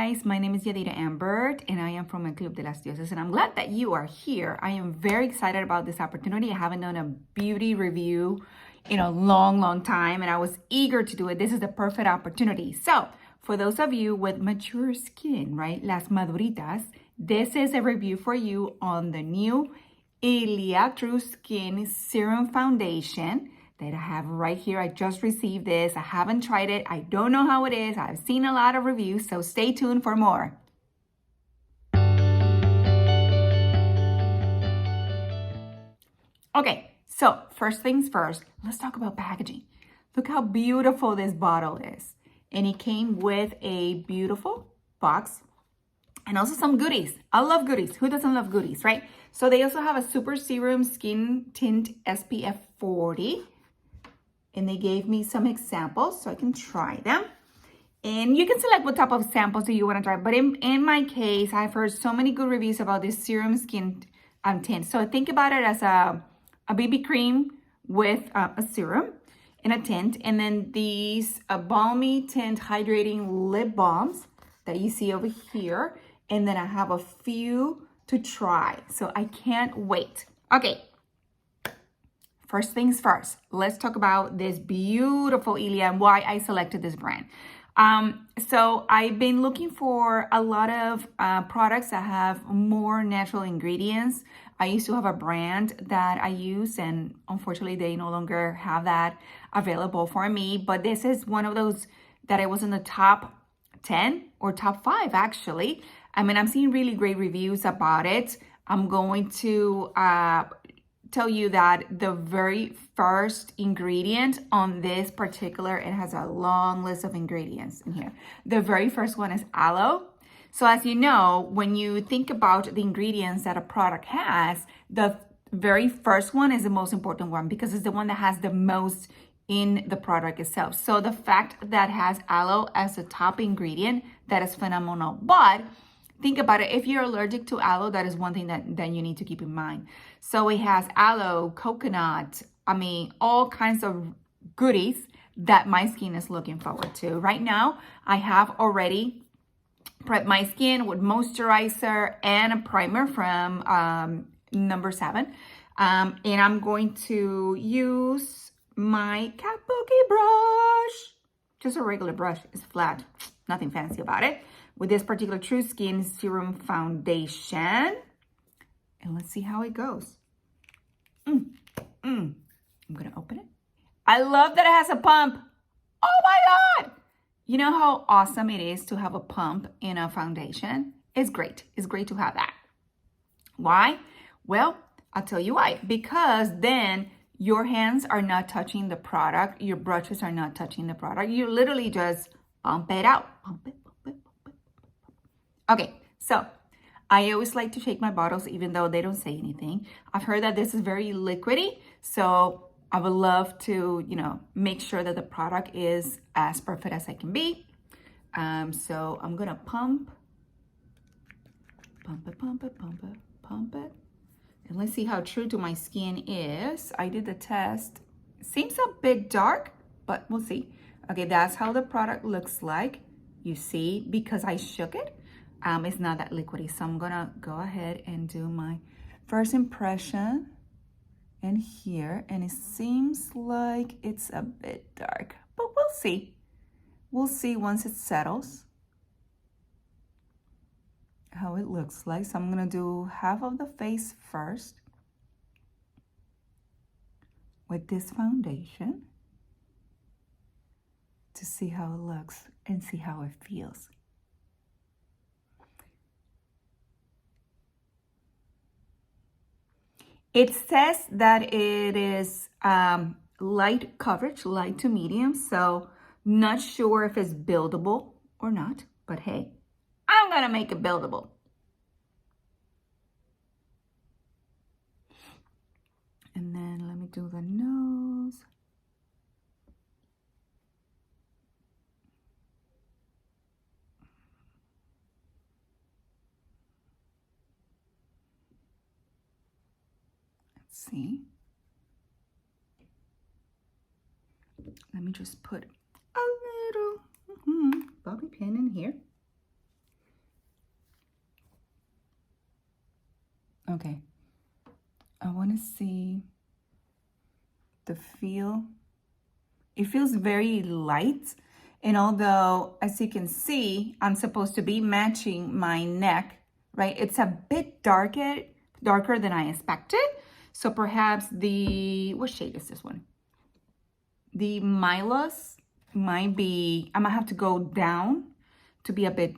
guys, my name is Yadira Ambert and I am from El Club de las Diosas and I'm glad that you are here. I am very excited about this opportunity. I haven't done a beauty review in a long time and I was eager to do it. This is the perfect opportunity. So for those of you with mature skin, right, las maduritas, this is a review for you on the new Ilia True Skin Serum Foundation that I have right here. I just received this. I haven't tried it. I don't know how it is. I've seen a lot of reviews, so stay tuned for more. Okay, so first things first, let's talk about packaging. Look how beautiful this bottle is. And it came with a beautiful box and also some goodies. I love goodies. Who doesn't love goodies, right? So they also have a super serum skin tint SPF 40. And they gave me some examples so I can try them. And you can select what type of samples that you want to try. But in my case, I've heard so many good reviews about this serum skin tint. So think about it as a BB cream with a serum and a tint. And then these balmy tint hydrating lip balms that you see over here. And then I have a few to try. So I can't wait. Okay. First things first, let's talk about this beautiful Ilia and why I selected this brand. So I've been looking for a lot of products that have more natural ingredients. I used to have a brand that I use and unfortunately they no longer have that available for me. But this is one of those that I was in the top 10 or top 5 actually. I mean, I'm seeing really great reviews about it. I'm going to tell you that the very first ingredient on this particular, it has a long list of ingredients in here. The very first one is aloe. So as you know, when you think about the ingredients that a product has, the very first one is the most important one because it's the one that has the most in the product itself. So the fact that it has aloe as the top ingredient, that is phenomenal. But think about it, if you're allergic to aloe, that is one thing that you need to keep in mind. So it has aloe, coconut, I mean, all kinds of goodies that my skin is looking forward to. Right now, I have already prepped my skin with moisturizer and a primer from number 7. And I'm going to use my kabuki brush. Just a regular brush, it's flat, nothing fancy about it. With this particular True Skin Serum Foundation. And let's see how it goes. I'm gonna open it. I love that it has a pump. Oh my God! You know how awesome it is to have a pump in a foundation? It's great. It's great to have that. Why? Well, I'll tell you why. Because then your hands are not touching the product. Your brushes are not touching the product. You literally just pump it out. Pump it. Okay, so I always like to shake my bottles even though they don't say anything. I've heard that this is very liquidy, so I would love to, make sure that the product is as perfect as I can be. So I'm gonna pump it. And let's see how true to my skin is. I did the test. Seems a bit dark, but we'll see. Okay, that's how the product looks like. You see, because I shook it. It's not that liquidy, so I'm gonna go ahead and do my first impression in here, and it seems like it's a bit dark, but we'll see. We'll see once it settles how it looks like. So I'm gonna do half of the face first with this foundation to see how it looks and see how it feels. It says that it is light coverage, light to medium, so not sure if it's buildable or not, but hey, I'm gonna make it buildable. And then let me do the nose. See, let me just put a little bobby pin in here. Okay. I want to see the feel. It feels very light. And although, as you can see, I'm supposed to be matching my neck, right? It's a bit darker than I expected. So perhaps what shade is this one? The Milos might be, I might have to go down to be a bit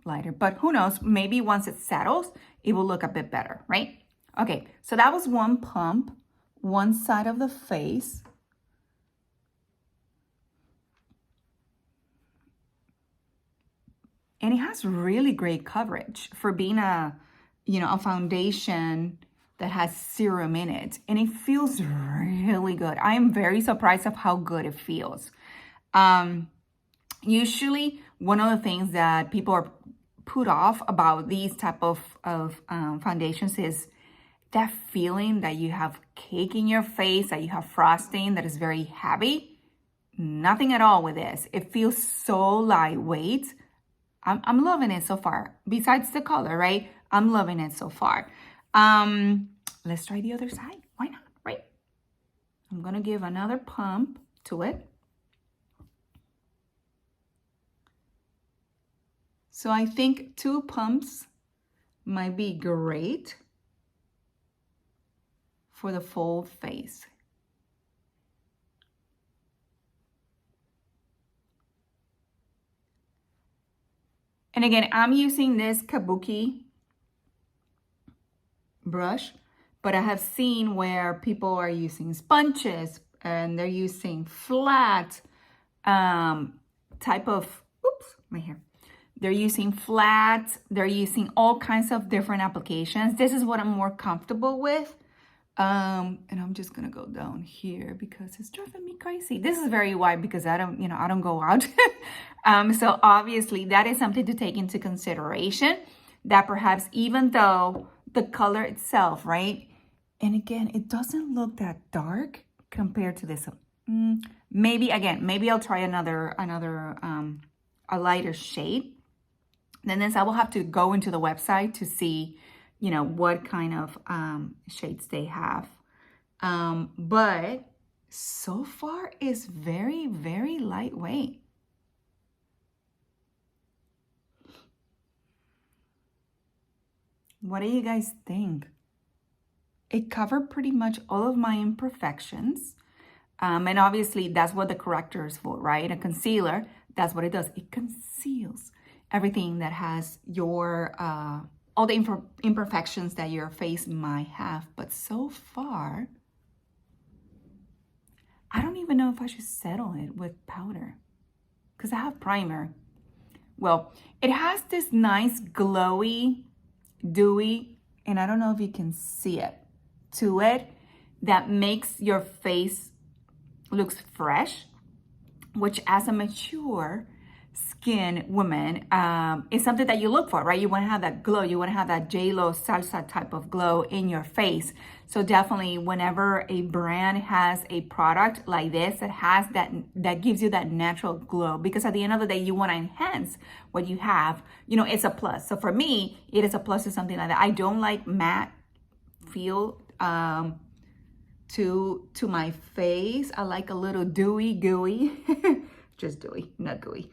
lighter, but who knows? Maybe once it settles, it will look a bit better, right? Okay, so that was one pump, one side of the face. And it has really great coverage for being a foundation that has serum in it. And it feels really good. I am very surprised of how good it feels. Usually, one of the things that people are put off about these type of foundations is that feeling that you have cake in your face, that you have frosting that is very heavy. Nothing at all with this. It feels so lightweight. I'm loving it so far. Besides the color, right? I'm loving it so far. Let's try the other side. Why not, right? I'm gonna give another pump to it. So I think 2 pumps might be great for the full face. And again, I'm using this kabuki brush, but I have seen where people are using sponges and they're using flat type of, oops, my hair. They're using flat, they're using all kinds of different applications. This is what I'm more comfortable with. And I'm just gonna go down here because it's driving me crazy. This is very wide because I don't go out. So obviously that is something to take into consideration, that perhaps even though the color itself, right? And again, it doesn't look that dark compared to this. Maybe I'll try another a lighter shade. Then I will have to go into the website to see, what kind of shades they have. But so far it's very, very lightweight. What do you guys think? It covered pretty much all of my imperfections. And obviously that's what the corrector is for, right? A concealer, that's what it does. It conceals everything that has your, all the imperfections that your face might have. But so far, I don't even know if I should settle it with powder because I have primer. Well, it has this nice glowy, dewy, and I don't know if you can see it, to it, that makes your face looks fresh, which as a mature skin woman is something that you look for, right? You want to have that glow. You want to have that J-Lo salsa type of glow in your face. So definitely whenever a brand has a product like this that has that gives you that natural glow, because at the end of the day, you want to enhance what you have, it's a plus. So for me, it is a plus to something like that. I don't like matte feel to my face. I like a little dewy, gooey, just dewy, not gooey.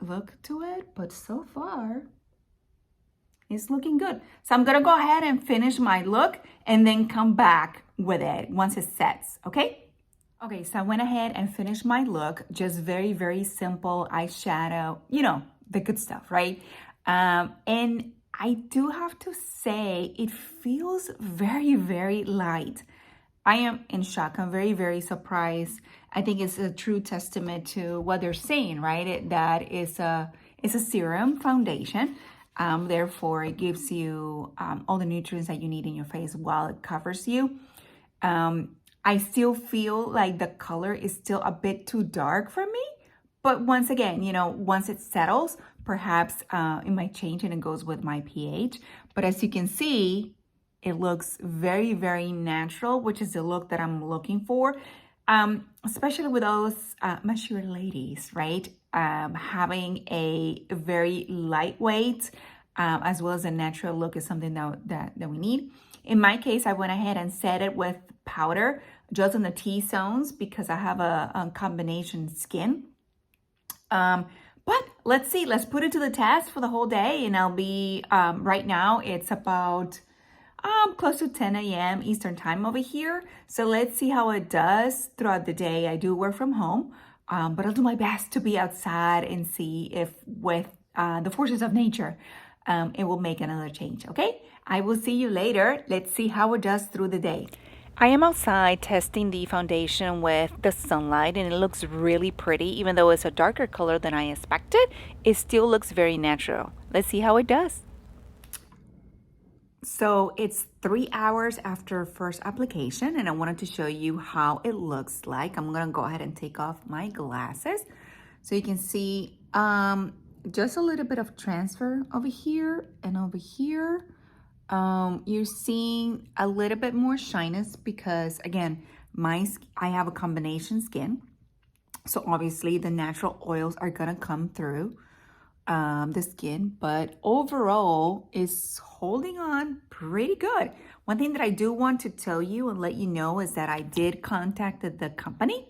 Look to it, but so far it's looking good. So I'm gonna go ahead and finish my look and then come back with it once it sets, okay? Okay, so I went ahead and finished my look, just very, very simple eyeshadow, the good stuff, right? And I do have to say, it feels very, very light. I am in shock. I'm very, very surprised. I think it's a true testament to what they're saying, right? That it's a serum foundation. Therefore, it gives you all the nutrients that you need in your face while it covers you. I still feel like the color is still a bit too dark for me. But once again, once it settles, perhaps it might change and it goes with my pH. But as you can see, it looks very, very natural, which is the look that I'm looking for, especially with those mature ladies, right? Having a very lightweight as well as a natural look is something that we need. In my case, I went ahead and set it with powder just on the T-zones because I have a combination skin. But let's see, let's put it to the test for the whole day, and I'll be, right now it's about close to 10 a.m. Eastern time over here. So let's see how it does throughout the day. I do work from home, but I'll do my best to be outside and see if with the forces of nature, it will make another change, okay? I will see you later. Let's see how it does through the day. I am outside testing the foundation with the sunlight, and it looks really pretty. Even though it's a darker color than I expected, it still looks very natural. Let's see how it does. So it's 3 hours after first application, and I wanted to show you how it looks like. I'm gonna go ahead and take off my glasses so you can see just a little bit of transfer over here and over here. You're seeing a little bit more shyness because, again, I have a combination skin. So obviously the natural oils are gonna come through the skin, but overall it's holding on pretty good. One thing that I do want to tell you and let you know is that I did contact the company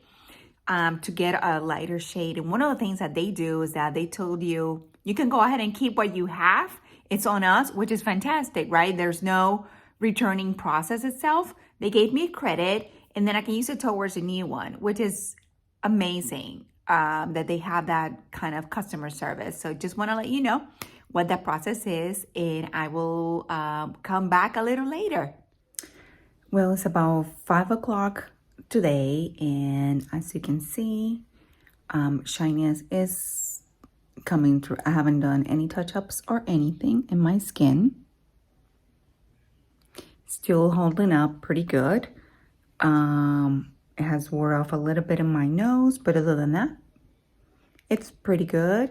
to get a lighter shade. And one of the things that they do is that they told you can go ahead and keep what you have. It's on us, which is fantastic, right? There's no returning process itself. They gave me credit, and then I can use it towards a new one, which is amazing that they have that kind of customer service. So just want to let you know what that process is, and I will come back a little later. Well, it's about 5 o'clock today, and as you can see, shyness is coming through. I haven't done any touch-ups or anything in my skin. Still holding up pretty good. It has wore off a little bit in my nose, but other than that, it's pretty good.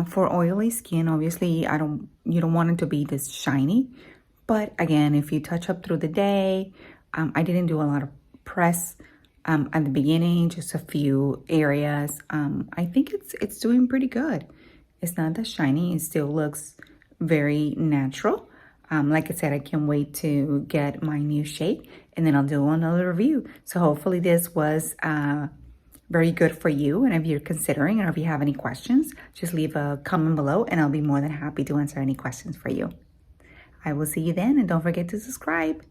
For oily skin, obviously, you don't want it to be this shiny. But again, if you touch up through the day, I didn't do a lot of press at the beginning, just a few areas. I think it's doing pretty good. It's not that shiny. It still looks very natural. Like I said, I can't wait to get my new shade, and then I'll do another review. So hopefully this was very good for you. And if you're considering, or if you have any questions, just leave a comment below, and I'll be more than happy to answer any questions for you. I will see you then, and don't forget to subscribe.